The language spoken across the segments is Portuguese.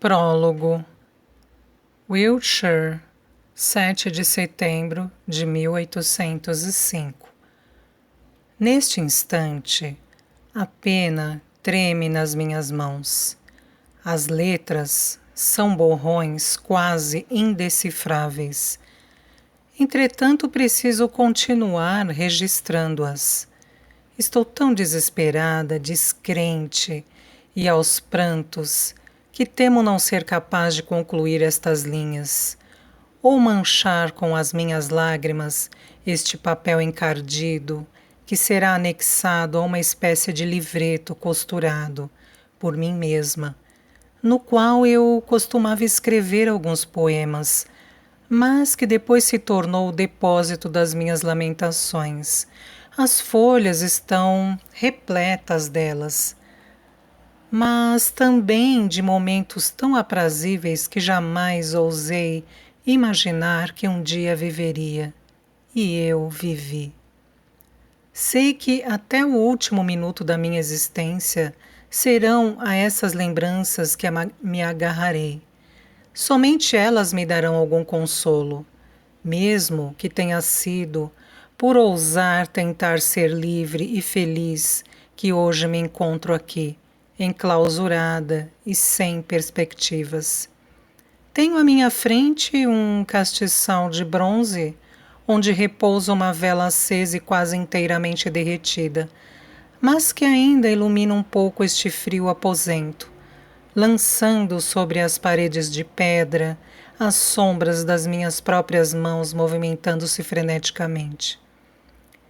Prólogo. Wiltshire, 7 de setembro de 1805. Neste instante, a pena treme nas minhas mãos. As letras são borrões quase indecifráveis. Entretanto, preciso continuar registrando-as. Estou tão desesperada, descrente e aos prantos que temo não ser capaz de concluir estas linhas, ou manchar com as minhas lágrimas este papel encardido que será anexado a uma espécie de livreto costurado por mim mesma, no qual eu costumava escrever alguns poemas, mas que depois se tornou o depósito das minhas lamentações. As folhas estão repletas delas, mas também de momentos tão aprazíveis que jamais ousei imaginar que um dia viveria. E eu vivi. Sei que até o último minuto da minha existência serão a essas lembranças que me agarrarei. Somente elas me darão algum consolo, mesmo que tenha sido por ousar tentar ser livre e feliz que hoje me encontro aqui, enclausurada e sem perspectivas. Tenho à minha frente um castiçal de bronze, onde repousa uma vela acesa e quase inteiramente derretida, mas que ainda ilumina um pouco este frio aposento, lançando sobre as paredes de pedra as sombras das minhas próprias mãos movimentando-se freneticamente.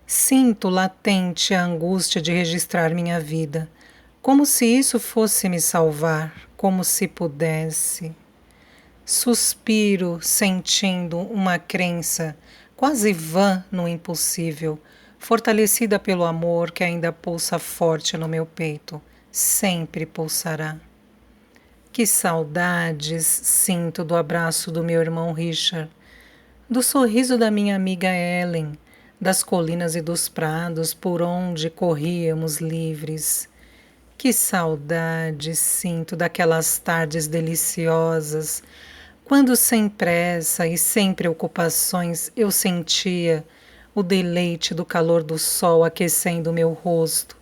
Sinto latente a angústia de registrar minha vida, como se isso fosse me salvar, como se pudesse. Suspiro, sentindo uma crença quase vã no impossível, fortalecida pelo amor que ainda pulsa forte no meu peito, sempre pulsará. Que saudades sinto do abraço do meu irmão Richard, do sorriso da minha amiga Ellen, das colinas e dos prados por onde corríamos livres. Que saudade sinto daquelas tardes deliciosas, quando sem pressa e sem preocupações eu sentia o deleite do calor do sol aquecendo o meu rosto,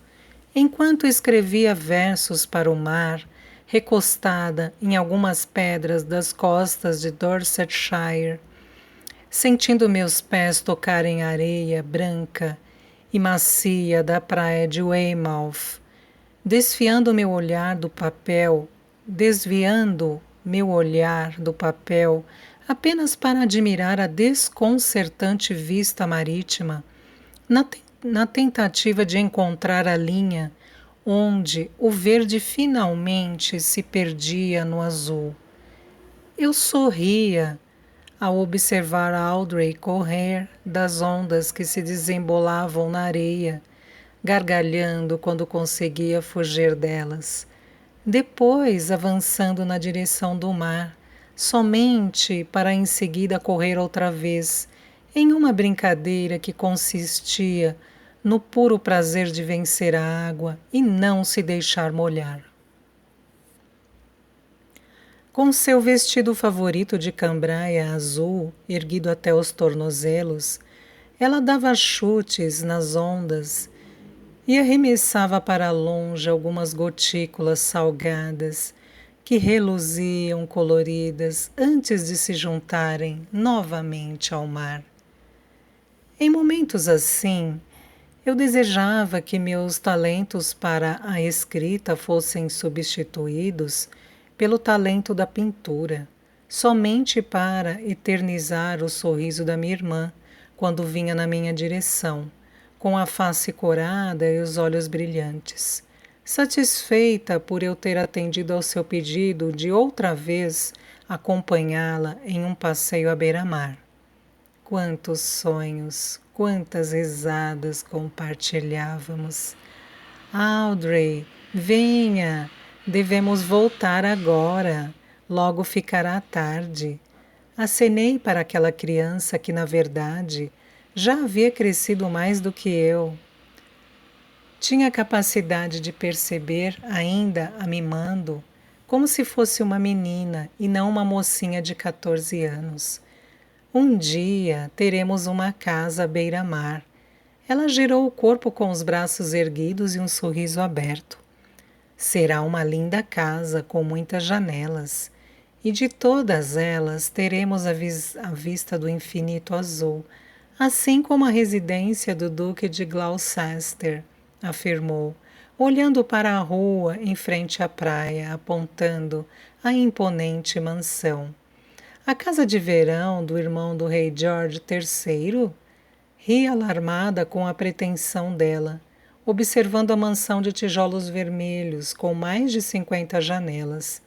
enquanto escrevia versos para o mar, recostada em algumas pedras das costas de Dorsetshire, sentindo meus pés tocarem a areia branca e macia da praia de Weymouth, desviando meu olhar do papel apenas para admirar a desconcertante vista marítima, na tentativa de encontrar a linha onde o verde finalmente se perdia no azul. Eu sorria ao observar Audrey correr das ondas que se desembolavam na areia, gargalhando quando conseguia fugir delas. Depois, avançando na direção do mar, somente para em seguida correr outra vez, em uma brincadeira que consistia no puro prazer de vencer a água e não se deixar molhar. Com seu vestido favorito de cambraia azul, erguido até os tornozelos, ela dava chutes nas ondas e arremessava para longe algumas gotículas salgadas que reluziam coloridas antes de se juntarem novamente ao mar. Em momentos assim, eu desejava que meus talentos para a escrita fossem substituídos pelo talento da pintura, somente para eternizar o sorriso da minha irmã quando vinha na minha direção, com a face corada e os olhos brilhantes, satisfeita por eu ter atendido ao seu pedido de outra vez acompanhá-la em um passeio à beira-mar. Quantos sonhos, quantas risadas compartilhávamos. Audrey, venha, devemos voltar agora, logo ficará tarde. Acenei para aquela criança que, na verdade, já havia crescido mais do que eu. Tinha capacidade de perceber, ainda a mimando, como se fosse uma menina e não uma mocinha de 14 anos. Um dia teremos uma casa à beira-mar. Ela girou o corpo com os braços erguidos e um sorriso aberto. Será uma linda casa com muitas janelas, e de todas elas teremos a vista do infinito azul, assim como a residência do Duque de Gloucester, afirmou, olhando para a rua em frente à praia, apontando a imponente mansão. A casa de verão do irmão do rei George III? Ri alarmada com a pretensão dela, observando a mansão de tijolos vermelhos com mais de 50 janelas.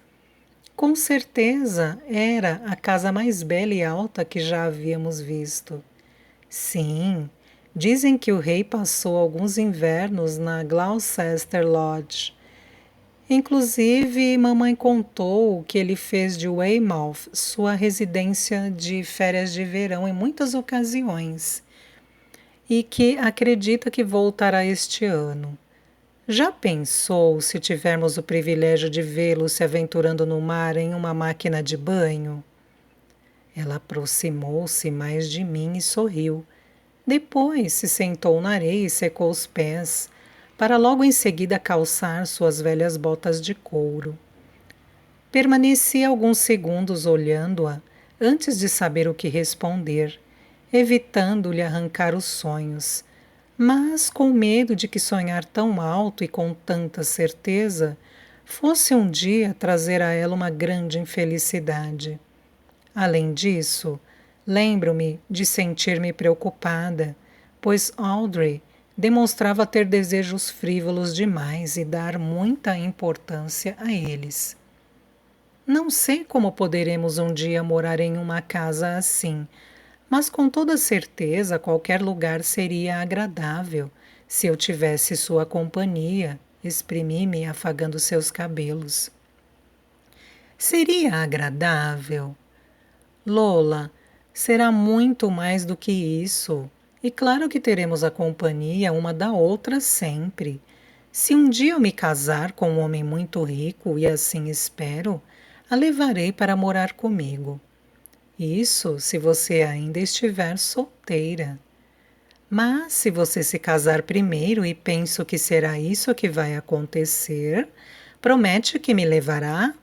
Com certeza era a casa mais bela e alta que já havíamos visto. Sim, dizem que o rei passou alguns invernos na Gloucester Lodge. Inclusive, mamãe contou que ele fez de Weymouth sua residência de férias de verão em muitas ocasiões e que acredita que voltará este ano. Já pensou se tivermos o privilégio de vê-lo se aventurando no mar em uma máquina de banho? Ela aproximou-se mais de mim e sorriu. Depois se sentou na areia e secou os pés, para logo em seguida calçar suas velhas botas de couro. Permaneci alguns segundos olhando-a antes de saber o que responder, evitando-lhe arrancar os sonhos, mas com medo de que sonhar tão alto e com tanta certeza fosse um dia trazer a ela uma grande infelicidade. Além disso, lembro-me de sentir-me preocupada, pois Audrey demonstrava ter desejos frívolos demais e dar muita importância a eles. Não sei como poderemos um dia morar em uma casa assim, mas com toda certeza qualquer lugar seria agradável se eu tivesse sua companhia, exprimi-me afagando seus cabelos. Seria agradável? Lola, será muito mais do que isso. E claro que teremos a companhia uma da outra sempre. Se um dia eu me casar com um homem muito rico, e assim espero, a levarei para morar comigo. Isso se você ainda estiver solteira. Mas se você se casar primeiro e penso que será isso que vai acontecer, promete que me levará?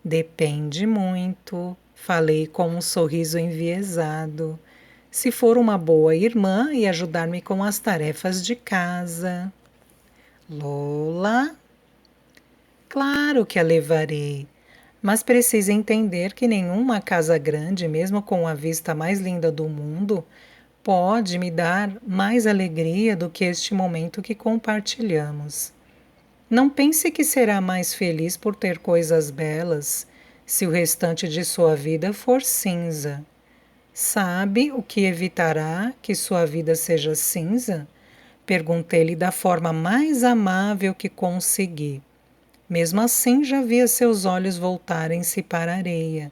Depende muito, falei com um sorriso enviesado. Se for uma boa irmã e ajudar-me com as tarefas de casa. Lola? Claro que a levarei, mas precisa entender que nenhuma casa grande, mesmo com a vista mais linda do mundo, pode me dar mais alegria do que este momento que compartilhamos. Não pense que será mais feliz por ter coisas belas, se o restante de sua vida for cinza. Sabe o que evitará que sua vida seja cinza? Perguntei-lhe da forma mais amável que consegui. Mesmo assim, já via seus olhos voltarem-se para a areia,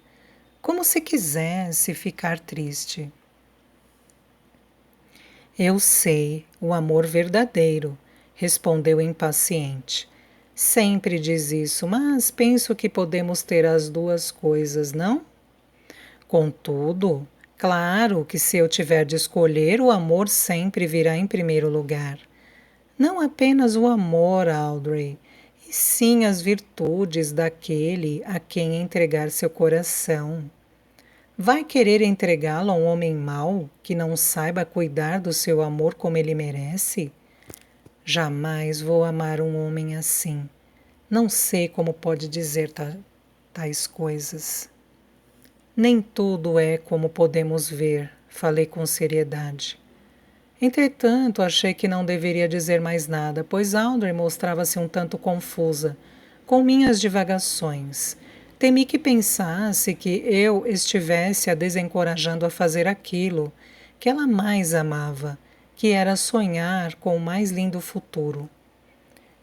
como se quisesse ficar triste. Eu sei, o amor verdadeiro, respondeu impaciente. Sempre diz isso, mas penso que podemos ter as duas coisas, não? Contudo, claro que se eu tiver de escolher, o amor sempre virá em primeiro lugar. Não apenas o amor, Audrey, e sim as virtudes daquele a quem entregar seu coração. Vai querer entregá-lo a um homem mau que não saiba cuidar do seu amor como ele merece? Jamais vou amar um homem assim. Não sei como pode dizer tais coisas. Nem tudo é como podemos ver, falei com seriedade. Entretanto, achei que não deveria dizer mais nada, pois Audrey mostrava-se um tanto confusa, com minhas divagações. Temi que pensasse que eu estivesse a desencorajando a fazer aquilo que ela mais amava, que era sonhar com o mais lindo futuro.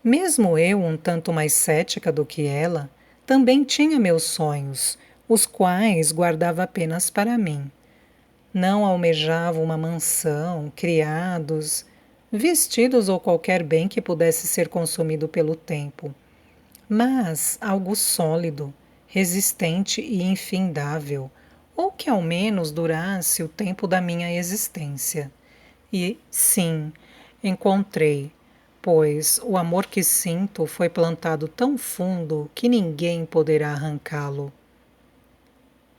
Mesmo eu, um tanto mais cética do que ela, também tinha meus sonhos, os quais guardava apenas para mim. Não almejava uma mansão, criados, vestidos ou qualquer bem que pudesse ser consumido pelo tempo. mas algo sólido, resistente e infindável, ou que ao menos durasse o tempo da minha existência. E sim, encontrei, pois o amor que sinto foi plantado tão fundo que ninguém poderá arrancá-lo.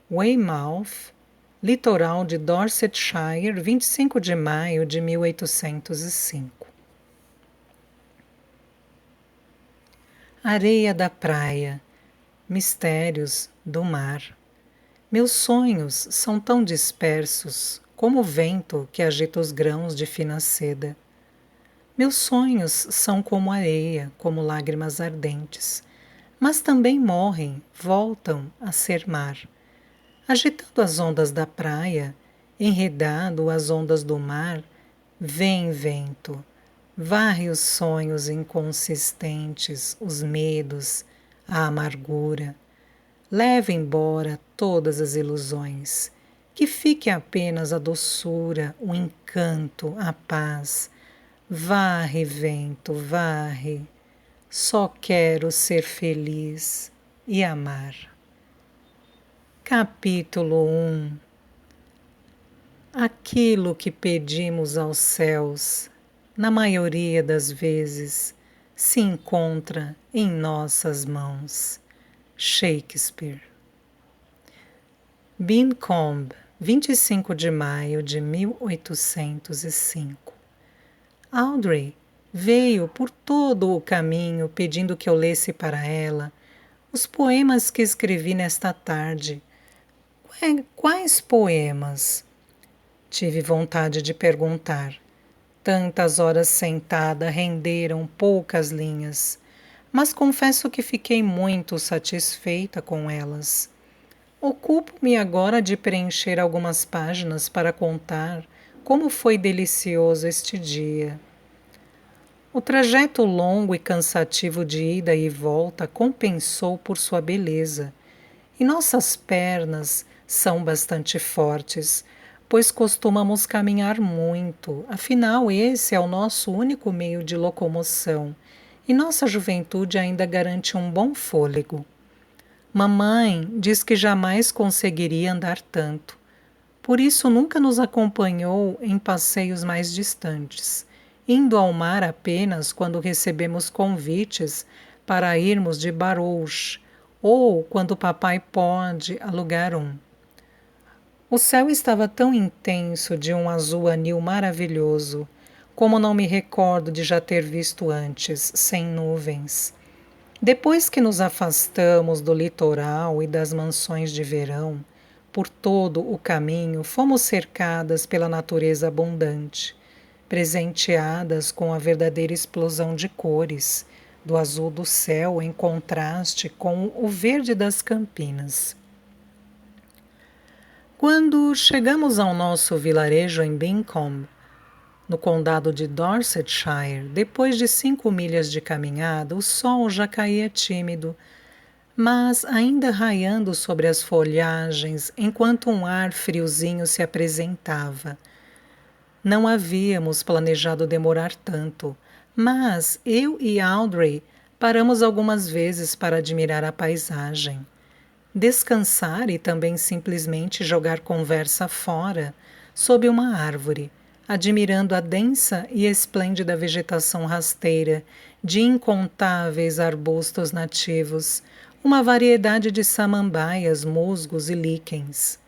Weymouth, litoral de Dorsetshire, 25 de maio de 1805. Areia da praia, mistérios do mar. Meus sonhos são tão dispersos como o vento que agita os grãos de fina seda. Meus sonhos são como areia, como lágrimas ardentes, mas também morrem, voltam a ser mar. Agitando as ondas da praia, enredado as ondas do mar, vem vento, varre os sonhos inconsistentes, os medos, a amargura. Leva embora todas as ilusões, que fique apenas a doçura, o encanto, a paz. Varre, vento, varre. Só quero ser feliz e amar. Capítulo 1. Aquilo que pedimos aos céus, na maioria das vezes, se encontra em nossas mãos. Shakespeare. Beancombe, 25 de maio de 1805. Audrey veio por todo o caminho pedindo que eu lesse para ela os poemas que escrevi nesta tarde. Quais poemas? Tive vontade de perguntar. Tantas horas sentada renderam poucas linhas, mas confesso que fiquei muito satisfeita com elas. Ocupo-me agora de preencher algumas páginas para contar como foi delicioso este dia. O trajeto longo e cansativo de ida e volta compensou por sua beleza, e nossas pernas são bastante fortes, pois costumamos caminhar muito, afinal esse é o nosso único meio de locomoção, e nossa juventude ainda garante um bom fôlego. Mamãe diz que jamais conseguiria andar tanto, por isso nunca nos acompanhou em passeios mais distantes, indo ao mar apenas quando recebemos convites para irmos de barouche ou quando papai pode alugar um. O céu estava tão intenso de um azul anil maravilhoso, como não me recordo de já ter visto antes, sem nuvens. Depois que nos afastamos do litoral e das mansões de verão, por todo o caminho fomos cercadas pela natureza abundante, presenteadas com a verdadeira explosão de cores, do azul do céu em contraste com o verde das campinas. Quando chegamos ao nosso vilarejo em Beancombe, no condado de Dorsetshire, depois de 5 milhas de caminhada, o sol já caía tímido, mas ainda raiando sobre as folhagens enquanto um ar friozinho se apresentava. Não havíamos planejado demorar tanto, mas eu e Audrey paramos algumas vezes para admirar a paisagem. Descansar e também simplesmente jogar conversa fora, sob uma árvore, admirando a densa e esplêndida vegetação rasteira de incontáveis arbustos nativos, uma variedade de samambaias, musgos e líquens.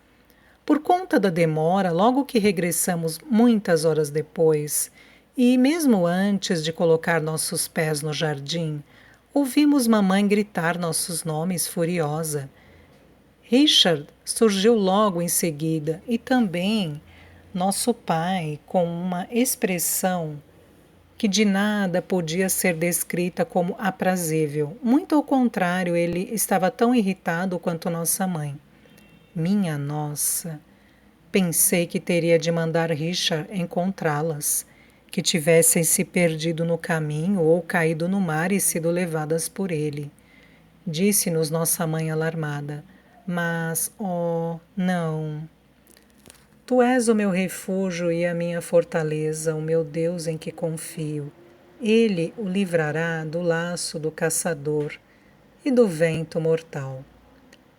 Por conta da demora, logo que regressamos muitas horas depois, e mesmo antes de colocar nossos pés no jardim, ouvimos mamãe gritar nossos nomes furiosa. Richard surgiu logo em seguida e também nosso pai, com uma expressão que de nada podia ser descrita como aprazível. Muito ao contrário, ele estava tão irritado quanto nossa mãe. Minha nossa! Pensei que teria de mandar Richard encontrá-las, que tivessem se perdido no caminho ou caído no mar e sido levadas por ele. Disse-nos nossa mãe alarmada. Mas, oh, não. Tu és o meu refúgio e a minha fortaleza, o meu Deus em que confio. Ele o livrará do laço do caçador, e do vento mortal.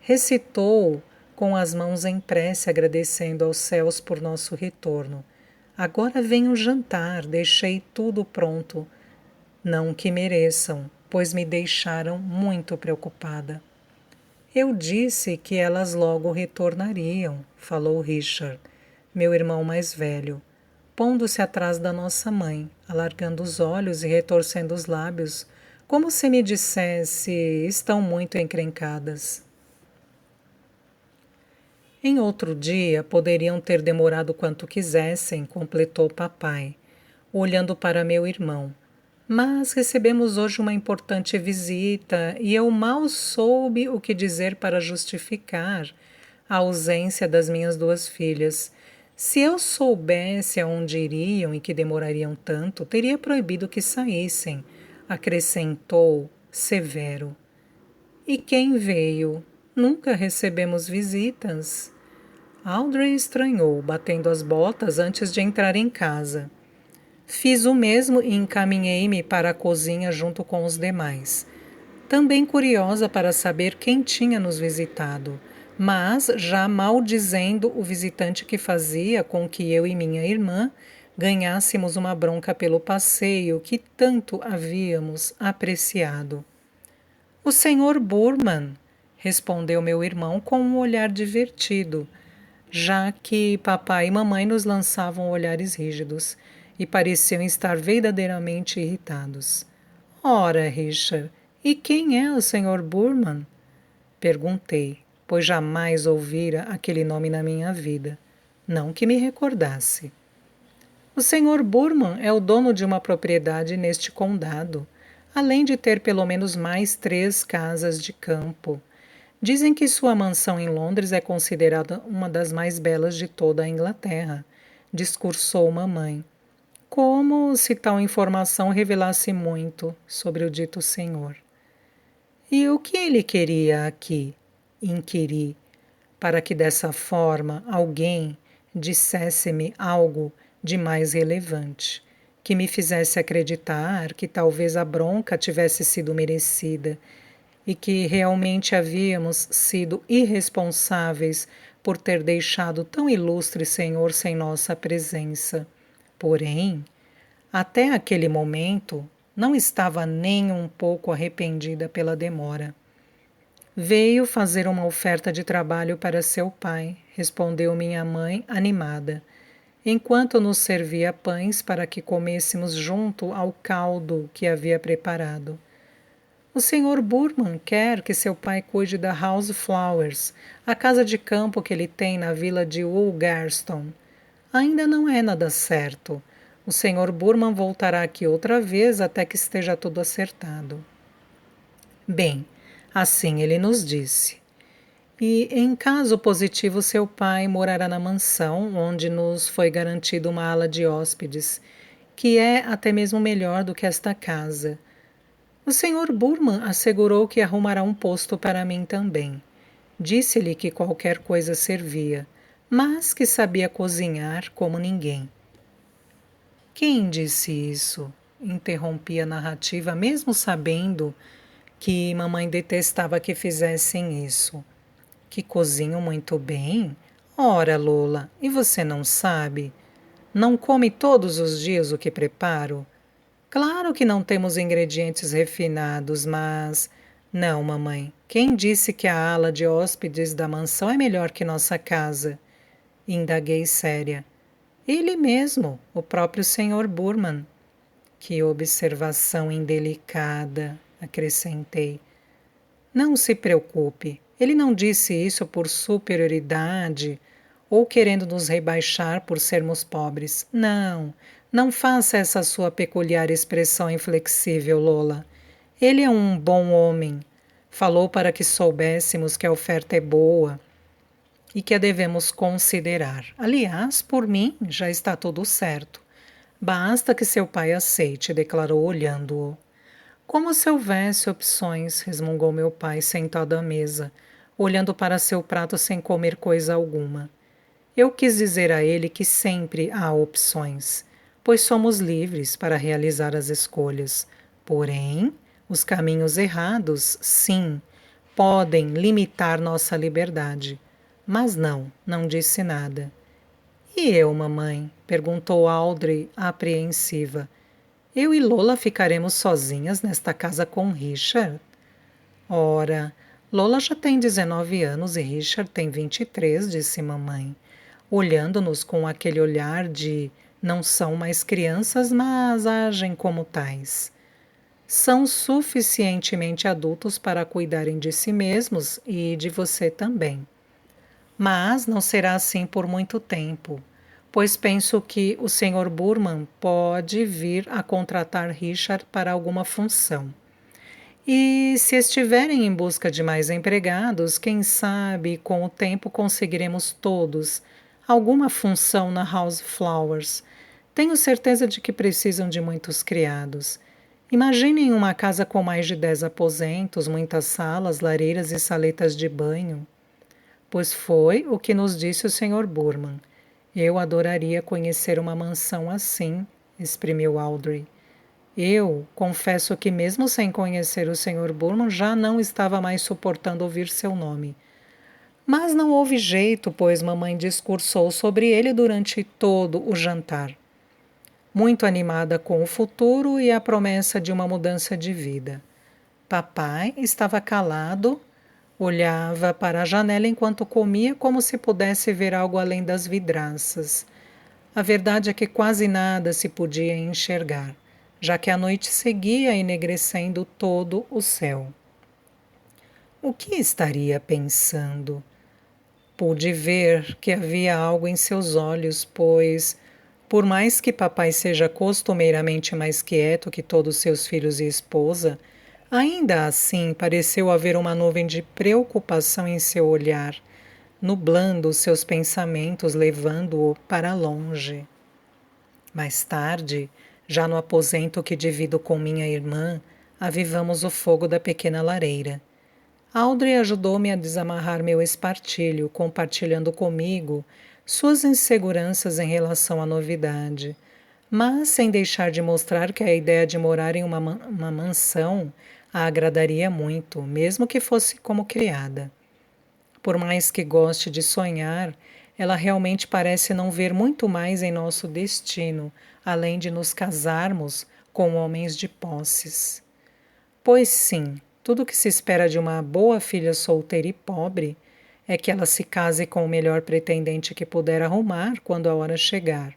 Recitou com as mãos em prece, agradecendo aos céus por nosso retorno. Agora venho jantar, deixei tudo pronto. Não que mereçam, pois me deixaram muito preocupada. Eu disse que elas logo retornariam, falou Richard, meu irmão mais velho, pondo-se atrás da nossa mãe, alargando os olhos e retorcendo os lábios, como se me dissesse: estão muito encrencadas. Em outro dia poderiam ter demorado quanto quisessem, completou papai, olhando para meu irmão. Mas recebemos hoje uma importante visita e eu mal soube o que dizer para justificar a ausência das minhas duas filhas. Se eu soubesse aonde iriam e que demorariam tanto, teria proibido que saíssem, acrescentou severo. E quem veio? Nunca recebemos visitas. Audrey estranhou, batendo as botas antes de entrar em casa. Fiz o mesmo e encaminhei-me para a cozinha junto com os demais. Também curiosa para saber quem tinha nos visitado, mas já maldizendo o visitante que fazia com que eu e minha irmã ganhássemos uma bronca pelo passeio que tanto havíamos apreciado. O senhor Burman, respondeu meu irmão com um olhar divertido, já que papai e mamãe nos lançavam olhares rígidos e pareciam estar verdadeiramente irritados. Ora, Richard, e quem é o Sr. Burman? Perguntei, pois jamais ouvira aquele nome na minha vida. Não que me recordasse. O Sr. Burman é o dono de uma propriedade neste condado, além de ter pelo menos mais 3 casas de campo. Dizem que sua mansão em Londres é considerada uma das mais belas de toda a Inglaterra, discursou mamãe, como se tal informação revelasse muito sobre o dito senhor. E o que ele queria aqui? Inquiri, para que dessa forma alguém dissesse-me algo de mais relevante, que me fizesse acreditar que talvez a bronca tivesse sido merecida e que realmente havíamos sido irresponsáveis por ter deixado tão ilustre senhor sem nossa presença. Porém, até aquele momento, não estava nem um pouco arrependida pela demora. Veio fazer uma oferta de trabalho para seu pai, respondeu minha mãe, animada, enquanto nos servia pães para que comêssemos junto ao caldo que havia preparado. O Sr. Burman quer que seu pai cuide da House Flowers, a casa de campo que ele tem na vila de Woolgarston. Ainda não é nada certo. O Sr. Burman voltará aqui outra vez até que esteja tudo acertado. Bem, assim ele nos disse. E, em caso positivo, seu pai morará na mansão, onde nos foi garantida uma ala de hóspedes, que é até mesmo melhor do que esta casa. O Sr. Burman assegurou que arrumará um posto para mim também. Disse-lhe que qualquer coisa servia, mas que sabia cozinhar como ninguém. Quem disse isso? Interrompi a narrativa, mesmo sabendo que mamãe detestava que fizessem isso. Que cozinho muito bem? Ora, Lola, e você não sabe? Não come todos os dias o que preparo? Claro que não temos ingredientes refinados, mas... Não, mamãe. Quem disse que a ala de hóspedes da mansão é melhor que nossa casa? Indaguei séria. Ele mesmo, o próprio Sr. Burman. Que observação indelicada, acrescentei. Não se preocupe, ele não disse isso por superioridade ou querendo nos rebaixar por sermos pobres. Não, não faça essa sua peculiar expressão inflexível, Lola. Ele é um bom homem. Falou para que soubéssemos que a oferta é boa e que a devemos considerar. Aliás, por mim, já está tudo certo. Basta que seu pai aceite, declarou olhando-o. Como se houvesse opções, resmungou meu pai sentado à mesa, olhando para seu prato sem comer coisa alguma. Eu quis dizer a ele que sempre há opções, pois somos livres para realizar as escolhas. Porém, Os caminhos errados, sim, podem limitar nossa liberdade. Mas não disse nada. E eu, mamãe? Perguntou Audrey, apreensiva. Eu e Lola ficaremos sozinhas nesta casa com Richard? Ora, Lola já tem 19 anos e Richard tem 23, disse mamãe, olhando-nos com aquele olhar de não são mais crianças, mas agem como tais. São suficientemente adultos para cuidarem de si mesmos e de você também. Mas não será assim por muito tempo, pois penso que o Sr. Burman pode vir a contratar Richard para alguma função. E se estiverem em busca de mais empregados, quem sabe com o tempo conseguiremos todos alguma função na House Flowers. Tenho certeza de que precisam de muitos criados. Imaginem uma casa com mais de 10 aposentos, muitas salas, lareiras e saletas de banho. Pois foi o que nos disse o Sr. Burman. Eu adoraria conhecer uma mansão assim, exprimiu Audrey. Eu confesso que mesmo sem conhecer o Sr. Burman, já não estava mais suportando ouvir seu nome. Mas não houve jeito, pois mamãe discursou sobre ele durante todo o jantar. Muito animada com o futuro e a promessa de uma mudança de vida. Papai estava calado, olhava para a janela enquanto comia como se pudesse ver algo além das vidraças. A verdade é que quase nada se podia enxergar, já que a noite seguia enegrecendo todo o céu. O que estaria pensando? Pude ver que havia algo em seus olhos, pois, por mais que papai seja costumeiramente mais quieto que todos seus filhos e esposa, ainda assim pareceu haver uma nuvem de preocupação em seu olhar, nublando os seus pensamentos, levando-o para longe. Mais tarde, já no aposento que divido com minha irmã, avivamos o fogo da pequena lareira. Audrey ajudou-me a desamarrar meu espartilho, compartilhando comigo suas inseguranças em relação à novidade, mas sem deixar de mostrar que a ideia de morar em uma mansão a agradaria muito, mesmo que fosse como criada. Por mais que goste de sonhar, ela realmente parece não ver muito mais em nosso destino, além de nos casarmos com homens de posses. Pois sim, tudo o que se espera de uma boa filha solteira e pobre é que ela se case com o melhor pretendente que puder arrumar quando a hora chegar.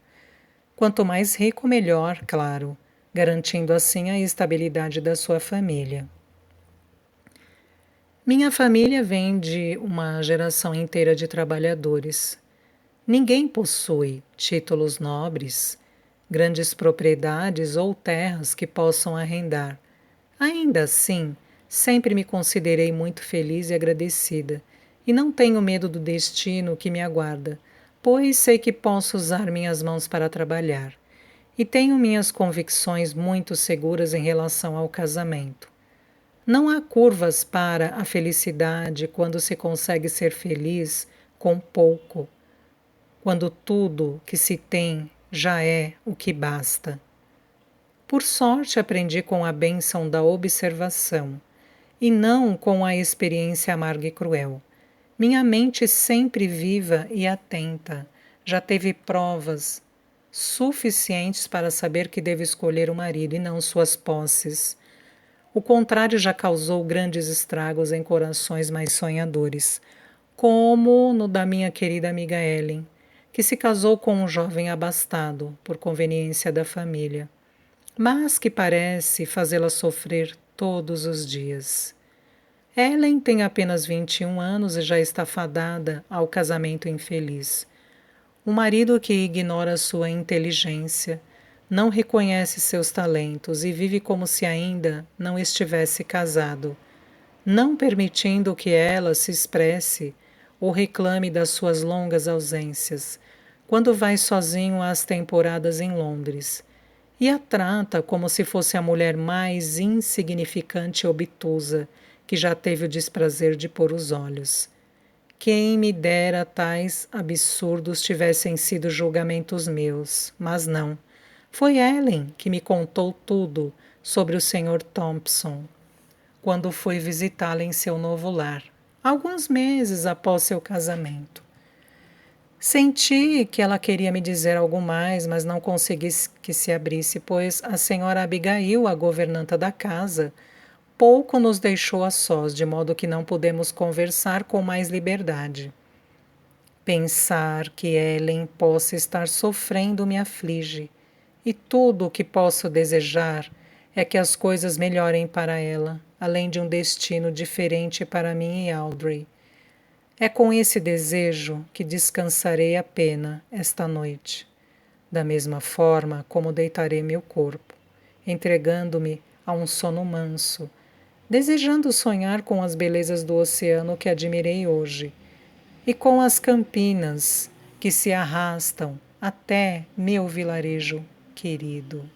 Quanto mais rico, melhor, claro, garantindo assim a estabilidade da sua família. Minha família vem de uma geração inteira de trabalhadores. Ninguém possui títulos nobres, grandes propriedades ou terras que possam arrendar. Ainda assim, sempre me considerei muito feliz e agradecida, e não tenho medo do destino que me aguarda, pois sei que posso usar minhas mãos para trabalhar. E tenho minhas convicções muito seguras em relação ao casamento. Não há curvas para a felicidade quando se consegue ser feliz com pouco, quando tudo que se tem já é o que basta. Por sorte, aprendi com a bênção da observação, e não com a experiência amarga e cruel. Minha mente sempre viva e atenta já teve provas suficientes para saber que devo escolher o marido e não suas posses. O contrário já causou grandes estragos em corações mais sonhadores, como no da minha querida amiga Ellen, que se casou com um jovem abastado, por conveniência da família, mas que parece fazê-la sofrer todos os dias. Ellen tem apenas 21 anos e já está fadada ao casamento infeliz. Um marido que ignora sua inteligência, não reconhece seus talentos e vive como se ainda não estivesse casado, não permitindo que ela se expresse ou reclame das suas longas ausências, quando vai sozinho às temporadas em Londres, e a trata como se fosse a mulher mais insignificante e obtusa que já teve o desprazer de pôr os olhos. Quem me dera tais absurdos tivessem sido julgamentos meus, mas não. Foi Ellen que me contou tudo sobre o Sr. Thompson. quando fui visitá-la em seu novo lar, alguns meses após seu casamento. Senti que ela queria me dizer algo mais, mas não consegui que se abrisse, pois a senhora Abigail, a governanta da casa, pouco nos deixou a sós, de modo que não pudemos conversar com mais liberdade. Pensar que Ellen possa estar sofrendo me aflige, e tudo o que posso desejar é que as coisas melhorem para ela, além de um destino diferente para mim e Audrey. É com esse desejo que descansarei a pena esta noite, da mesma forma como deitarei meu corpo, entregando-me a um sono manso, desejando sonhar com as belezas do oceano que admirei hoje e com as campinas que se arrastam até meu vilarejo querido.